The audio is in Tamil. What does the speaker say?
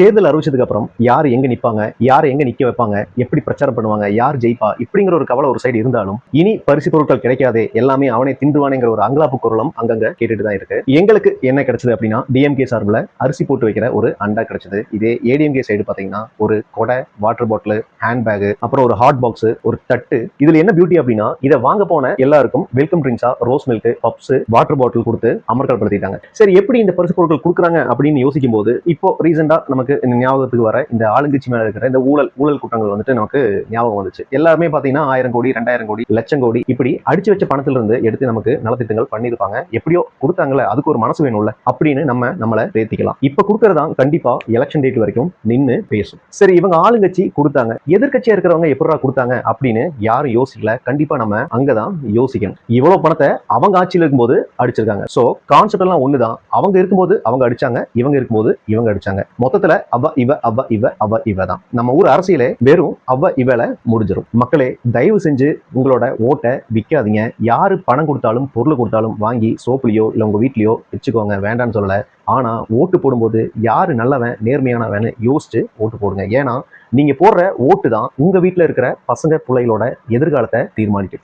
தேர்தல் அறிவிச்சதுக்கு அப்புறம் யார் எங்க நிப்பாங்க, யார் எங்க நிக்க வைப்பாங்க, எப்படி பிரச்சாரம் பண்ணுவாங்க, யார் ஜெயிப்பா இப்படிங்கிற ஒரு கவலை ஒரு சைடு இருந்தாலும், இனி பரிசு பொருட்கள் கிடைக்காதே, எல்லாமே அவனே திண்டுவானேங்கிற ஒரு அங்கலாப்பு குரலும் அங்கங்க கேட்டுட்டு தான் இருக்கு. எங்களுக்கு என்ன கிடைச்சது அப்படின்னா, டிஎம்கே சார்பில் அரிசி போட்டு வைக்கிற ஒரு அண்டா கிடைச்சது. இதே ஏடிஎம்கே சைடு பாத்தீங்கன்னா ஒரு கொடை, வாட்டர் பாட்டில், ஹேண்ட் பேக், அப்புறம் ஒரு ஹாட் பாக்ஸ், ஒரு தட்டு. இதுல என்ன பியூட்டி அப்படின்னா, இதை வாங்க போன எல்லாருக்கும் வெல்கம் ட்ரிங்க்ஸா rose milk, puffs, water bottle கொடுத்து அமர்க்கல் படுத்திட்டாங்க. சரி, எப்படி இந்த பரிசு பொருட்கள் கொடுக்குறாங்க அப்படின்னு யோசிக்கும் போது, இப்போ ரீசெண்டா நமக்கு ஞாபகத்துக்கு வர இந்த ஆளுங்கட்சி மேல இருக்கிற இந்த ஊழல் குற்றங்கள் வந்துட்டு நமக்கு ஞாபகம் வந்துச்சு. எல்லாருமே பாத்தீங்கன்னா 1000 கோடி, 2000 கோடி, லட்சம் கோடி இப்படி அடிச்சு வச்ச பணத்துல இருந்து எடுத்து நமக்கு நலத்திட்டங்கள் பண்ணிருப்பாங்க. எப்படியோ கொடுத்தாங்கல்ல, அதுக்கு ஒரு மனசு வேணும்ல அப்படின்னு நம்மளை தேத்திக்கலாம். இப்ப கொடுக்கறதா கண்டிப்பா எலெக்ஷன் டேட் வரைக்கும் நின்னு பேசும். சரி, இவங்க ஆளுங்கட்சி கொடுத்தாங்க, எதிர்கட்சியா இருக்கிறவங்க எப்படா கொடுத்தாங்க அப்படின்னு யாரும் யோசிக்கல. கண்டிப்பா நம்ம அங்கதான் யோசிக்கணும். இவ்வளவு பணத்தை அவங்க ஆட்சியில் இருக்கும்போது அடிச்சிருக்காங்க. சோ கான்செப்ட் எல்லாம் ஒண்ணுதான். அவங்க இருக்கும்போது அவங்க அடிச்சாங்க, இவங்க இருக்கும்போது இவங்க அடிச்சாங்க. மொத்தத்துல அவ தான். நம்ம ஊர் அரசியலே வெறும் இவல முடிஞ்சிடும். மக்களே, தயவு செஞ்சு உங்களோட ஓட்டை விற்காதீங்க. யாரு பணம் கொடுத்தாலும் பொருள் கொடுத்தாலும் வாங்கி சோப்புலையோ இல்ல உங்க வீட்லயோ வச்சுக்கோங்க, வேண்டான்னு சொல்லல. ஆனா ஓட்டு போடும்போது யாரு நல்லவன் நேர்மையானவன் யோசிச்சு ஓட்டு போடுங்க. ஏன்னா நீங்க போடுற ஓட்டு தான் உங்க வீட்டுல இருக்கிற பசங்க பிள்ளைகளோட எதிர்காலத்தை தீர்மானிக்கும்.